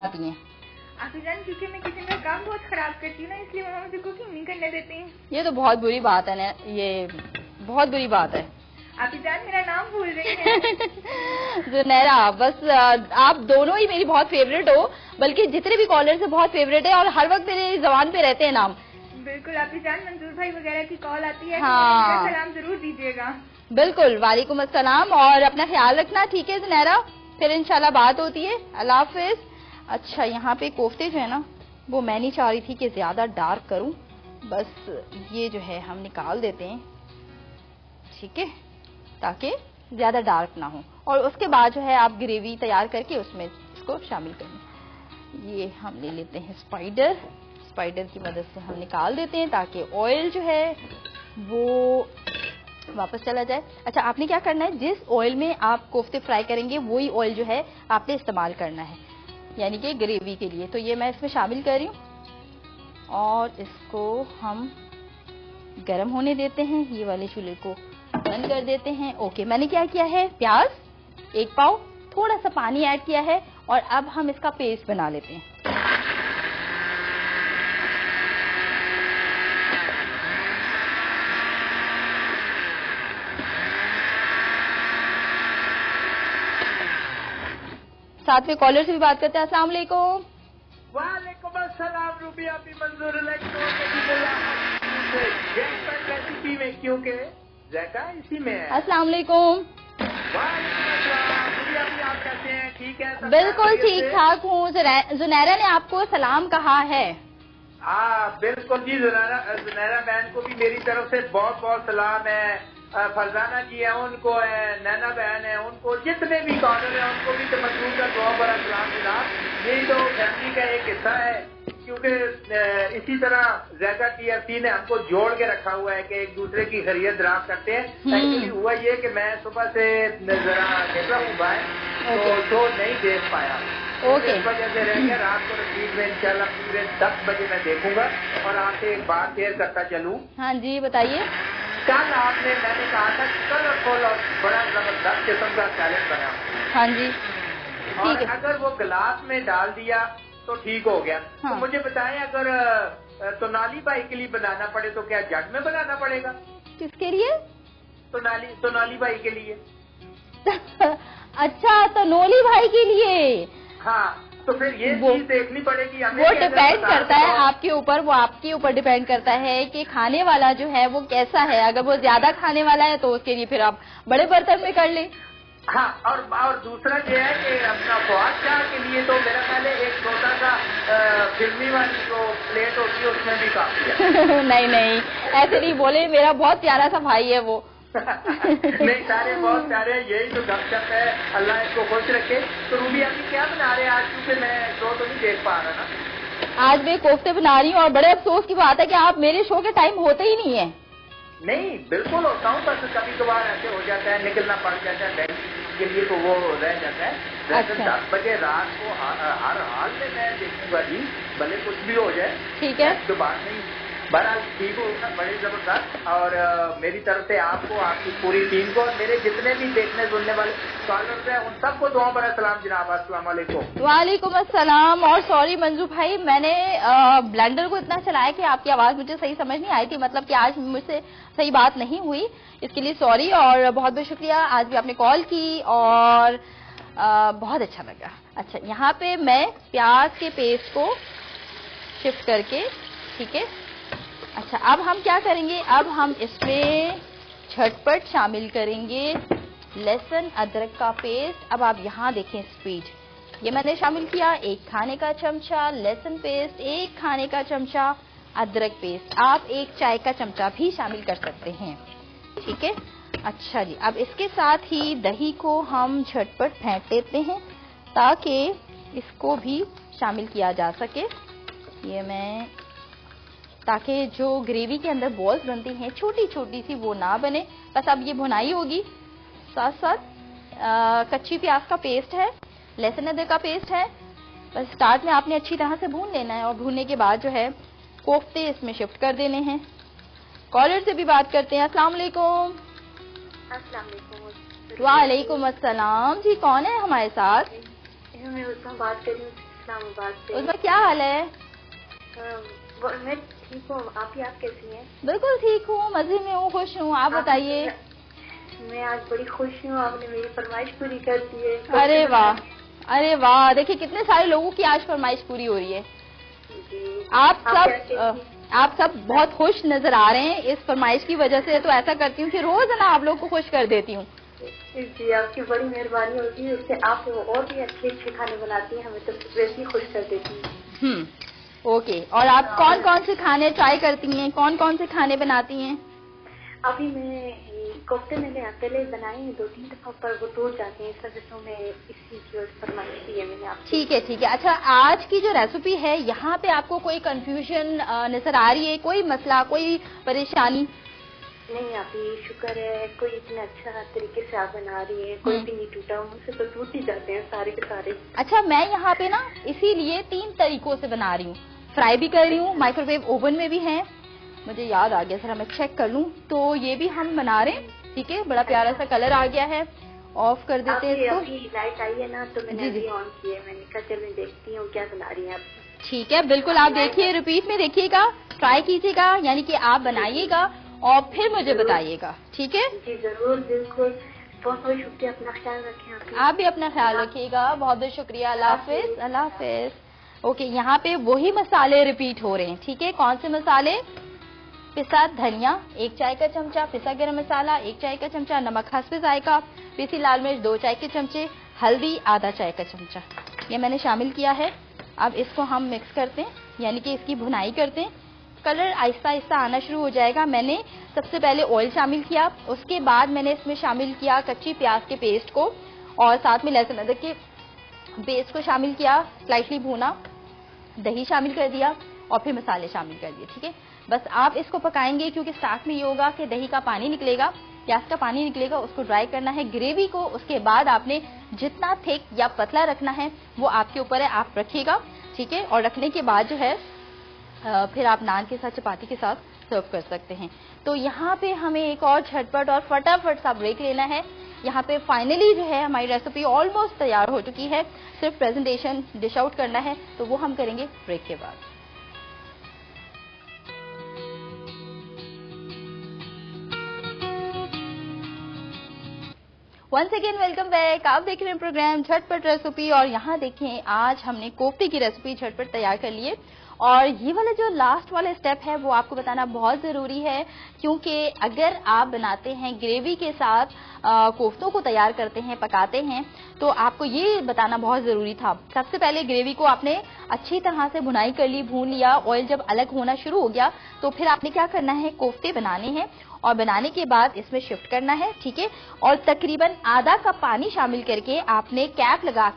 आती हैं। आफिजान, क्योंकि मैं किचन का काम बहुत खराब करती हूँ ना, इसलिए मम्मा मुझे कुकिंग नहीं करने देती हैं। ये तो बहुत बुरी बात है ना, ये बहुत बुरी बात है। आफिजान, मेरा नाम भूल रही हैं। जुनैरा, बस आप दोनों ही मेरी बहुत फेवरेट हो, बल्कि जितने भी कॉलर से बहुत फेवरेट है और हर वक्त मेरे जबान पे रहते हैं नाम। बिल्कुल आफिजान, मंजूर भाई वगैरह की कॉल आती है, हाँ। तो सलाम जरूर दीजिएगा। बिल्कुल, वालेकुम अस्सलाम, और अपना ख्याल रखना, ठीक है जुनैरा? फिर इंशाल्लाह बात होती है, अल्लाह हाफिज। अच्छा, यहाँ पे कोफ्ते जो है ना, वो मैं नहीं चाह रही थी कि ज्यादा डार्क करूं, बस ये जो है हम निकाल देते हैं, ठीक है, ताकि ज्यादा डार्क ना हो। और उसके बाद जो है आप ग्रेवी तैयार करके उसमें इसको शामिल करें। ये हम ले लेते हैं स्पाइडर, स्पाइडर की मदद से हम निकाल देते हैं ताकि ऑयल जो है वो वापस चला जाए। अच्छा, आपने क्या करना है, जिस ऑयल में आप कोफ्ते फ्राई करेंगे वही ऑयल जो है आपने इस्तेमाल करना है, यानी कि ग्रेवी के लिए। तो ये मैं इसमें शामिल कर रही हूँ और इसको हम गरम होने देते हैं। ये वाले चूल्हे को बंद कर देते हैं। ओके, मैंने क्या किया है, प्याज 1 पाव, थोड़ा सा पानी ऐड किया है और अब हम इसका पेस्ट बना लेते हैं। साथ में कॉलर से भी बात करते हैं। अस्सलाम वालेकुम। वालेकुम अस्सलाम रूबिया भी मंजूर रेसिपी में, क्योंकि जैका इसी में है। अस्सलाम वालेकुम। आप कैसे हैं? ठीक है, बिल्कुल ठीक ठाक हूँ। जुनैरा ने आपको सलाम कहा है। हाँ बिल्कुल जी, जुनैरा बहन को भी मेरी तरफ से बहुत बहुत सलाम है। फरजाना जी है, उनको है, नैना बहन है, उनको जितने भी कॉलर है उनको भी तमन्नू का बहुत बड़ा सलाम जनाब। यही तो फैमिली का एक हिस्सा है, क्योंकि इसी तरह जैका TFC ने हमको जोड़ के रखा हुआ है कि एक दूसरे की खैरियत दराज करते हैं। एक्चुअली हुआ ये कि मैं सुबह से जरा निकला हूँ बाहर, तो शो नहीं देख पाया, इस वजह से रह गया। रात को रिपीट में इंशाल्लाह पूरे 10 बजे मैं देखूंगा। और आपसे एक बात शेयर करता चलूं। हाँ जी, बताइए। कल मैंने कहा था कलरफुल और बड़ा जबरदस्त किस्म का सैलेड बना। हाँ जी, और ठीक है। अगर वो गिलास में डाल दिया तो ठीक हो गया। हाँ। तो मुझे बताएं, अगर सोनाली भाई के लिए बनाना पड़े तो क्या जग में बनाना पड़ेगा? किसके लिए? सोनाली भाई के लिए। अच्छा, तो नोली भाई के लिए। हाँ, तो फिर ये चीज देखनी पड़ेगी हमें। वो डिपेंड करता है आपके ऊपर, वो आपके ऊपर डिपेंड करता है कि खाने वाला जो है वो कैसा है। अगर वो ज्यादा खाने वाला है तो उसके लिए फिर आप बड़े बर्तन में कर लें। हाँ, और दूसरा ये है कि अपना ख्वाब चाह के लिए तो मेरा पहले एक छोटा सा फिल्मी वाली जो प्लेट होती है उसमें भी काफी है। नहीं नहीं, ऐसे नहीं बोले, मेरा बहुत प्यारा सा भाई है वो। नहीं, सारे बहुत प्यारे हैं, यही तो गपशप है। अल्लाह इसको खुश रखे। तो रूबी अभी क्या बना रहे हैं आज, क्योंकि मैं शो तो नहीं देख पा रहा ना। आज मैं कोफ्ते बना रही हूँ और बड़े अफसोस की बात है कि आप मेरे शो के टाइम होते ही नहीं है। नहीं, बिल्कुल होता हूँ, बस कभी कभार ऐसे हो जाता है, निकलना पड़ जाता है बैंक के लिए, तो वो रह जाता है। वैसे 10 बजे रात को हर हाल में मैं देखूंगा जी, भले कुछ भी हो जाए। ठीक है, तो बात नहीं, बहरहाल ठीक होगा, बड़े जबरदस्त। और मेरी तरफ से आपको, आपकी पूरी टीम को और मेरे जितने भी देखने सुनने वाले कॉलर्स हैं उन सबको दुआ बड़ा सलाम जनाब। अस्सलाम वालेकुम। वालेकुम अस्सलाम। और सॉरी मंजू भाई, मैंने ब्लेंडर को इतना चलाया कि आपकी आवाज मुझे सही समझ नहीं आई थी, मतलब कि आज मुझसे सही बात नहीं हुई, इसके लिए सॉरी और बहुत बहुत शुक्रिया। आज भी आपने कॉल की और बहुत अच्छा लगा। अच्छा, यहाँ पे मैं प्याज के पेस्ट को शिफ्ट करके, ठीक है। अच्छा, अब हम क्या करेंगे, अब हम इसमें झटपट शामिल करेंगे लहसुन अदरक का पेस्ट। अब आप यहाँ देखें स्पीड, ये मैंने शामिल किया 1 खाने का चमचा लहसुन पेस्ट, 1 खाने का चमचा अदरक पेस्ट। आप 1 चाय का चमचा भी शामिल कर सकते हैं, ठीक है। अच्छा जी, अब इसके साथ ही दही को हम झटपट फेंट लेते हैं ताकि इसको भी शामिल किया जा सके। ये मैं, ताकि जो ग्रेवी के अंदर बॉल्स बनती हैं छोटी छोटी सी वो ना बने। बस अब ये भुनाई होगी, साथ साथ कच्ची प्याज का पेस्ट है, लहसुन अदरक का पेस्ट है। बस स्टार्ट में आपने अच्छी तरह से भून लेना है और भूनने के बाद जो है कोफ्ते इसमें शिफ्ट कर देने हैं। कॉलर से भी बात करते हैं। अस्सलाम वालेकुम। अस्सलाम वालेकुम अस्सलाम जी, कौन है हमारे साथ? मैं उसका बात कर रही हूँ। इस्लामाबाद से। उसमें क्या हाल है? मैं ठीक हूँ, आप कैसी हैं? बिल्कुल ठीक हूँ, मजे में हूँ, खुश हूँ। आप बताइए। मैं आज बड़ी खुश हूँ, आपने मेरी फरमाइश पूरी कर दी है। अरे वाह, अरे वाह, देखिए कितने सारे लोगों की आज फरमाइश पूरी हो रही है। जी। आप सब बहुत खुश नजर आ रहे हैं इस फरमाइश की वजह से। तो ऐसा करती हूँ कि रोज ना आप लोग को खुश कर देती हूँ। जी, आपकी बड़ी मेहरबानी होती है, उससे आप और भी अच्छे अच्छे खाने बनाती हैं, हमें तो वैसे ही खुश कर देती हैं। ओके। और आप कौन कौन से खाने ट्राई करती हैं, कौन कौन से खाने बनाती हैं? अभी मैं कोफ्ते मैंने पहले बनाए हैं 2-3 दफा, पर वो टूट जाते हैं, इस वजह से मैं इसी की फरमाइश की है मैंने आपसे। ठीक है, ठीक है। अच्छा, आज की जो रेसिपी है यहाँ पे आपको कोई कंफ्यूजन नजर आ रही है, कोई मसला, कोई परेशानी? नहीं, आप ही शुक्र है, कोई इतना अच्छा तरीके से आप बना रही है, कोई भी नहीं टूटा। मुझसे तो टूट ही जाते हैं सारे के सारे। अच्छा, मैं यहाँ पे ना इसीलिए 3 तरीकों से बना रही हूँ। फ्राई भी कर रही हूँ, माइक्रोवेव ओवन में भी है। मुझे याद आ गया, जरा मैं चेक कर लूँ। तो ये भी हम बना रहे हैं। ठीक है, बड़ा प्यारा सा कलर आ गया है। ऑफ कर देते हैं इसको। अभी लाइट आई है ना, तो मैंने अभी ऑन की है। मैंने कहा चल मैं देखती हूँ क्या बना रही है आप। ठीक है, बिल्कुल आप देखिए, रिपीट में देखिएगा, ट्राई कीजिएगा, यानी कि आप बनाइएगा और फिर मुझे बताइएगा। ठीक है जी, जरूर, बिल्कुल। बहुत बहुत शुक्रिया, अपना ख्याल रखें। आप भी अपना ख्याल रखिएगा। बहुत बहुत शुक्रिया। अल्लाह हाफिज। अल्लाह हाफिज। ओके, यहाँ पे वही मसाले रिपीट हो रहे हैं। ठीक है, कौन से मसाले? पिसा धनिया 1 चाय का चमचा, पिसा गरम मसाला 1 चाय का चमचा, नमक हस्बे जायका, पिसी लाल मिर्च 2 चाय के चमचे, हल्दी आधा चाय का चमचा, ये मैंने शामिल किया है। अब इसको हम मिक्स करते हैं, यानी कि इसकी भुनाई करते हैं। कलर आहिस्ता आहिस्ता आना शुरू हो जाएगा। मैंने सबसे पहले ऑयल शामिल किया, उसके बाद मैंने इसमें शामिल किया कच्ची प्याज के पेस्ट को और साथ में लहसुन अदरक के पेस्ट को शामिल किया, स्लाइटली भूना, दही शामिल कर दिया और फिर मसाले शामिल कर दिए। ठीक है, बस आप इसको पकाएंगे, क्योंकि स्टार्ट में ये होगा कि दही का पानी निकलेगा, प्याज का पानी निकलेगा, उसको ड्राई करना है ग्रेवी को। उसके बाद आपने जितना थिक या पतला रखना है वो आपके ऊपर है, आप रखिएगा। ठीक है, और रखने के बाद जो है फिर आप नान के साथ, चपाती के साथ सर्व कर सकते हैं। तो यहाँ पे हमें एक और झटपट और फटाफट सा ब्रेक लेना है। यहाँ पे फाइनली जो है हमारी रेसिपी ऑलमोस्ट तैयार हो चुकी है, सिर्फ प्रेजेंटेशन डिश आउट करना है, तो वो हम करेंगे ब्रेक के बाद। Once again welcome back. आप देख रहे हैं प्रोग्राम झटपट रेसिपी और यहाँ देखें आज हमने कोफ्ते की रेसिपी झटपट तैयार कर ली है। और ये वाला जो लास्ट वाला स्टेप है वो आपको बताना बहुत जरूरी है, क्योंकि अगर आप बनाते हैं ग्रेवी के साथ कोफ्तों को तैयार करते हैं, पकाते हैं, तो आपको ये बताना बहुत जरूरी था। सबसे पहले ग्रेवी को आपने अच्छी तरह से भुनाई कर ली, भून लिया। ऑयल जब अलग होना शुरू हो गया तो फिर आपने क्या करना है, कोफ्ते बनाने हैं और बनाने के बाद इसमें शिफ्ट करना है। ठीक है, और तकरीबन आधा कप पानी शामिल करके आपने कैप लगा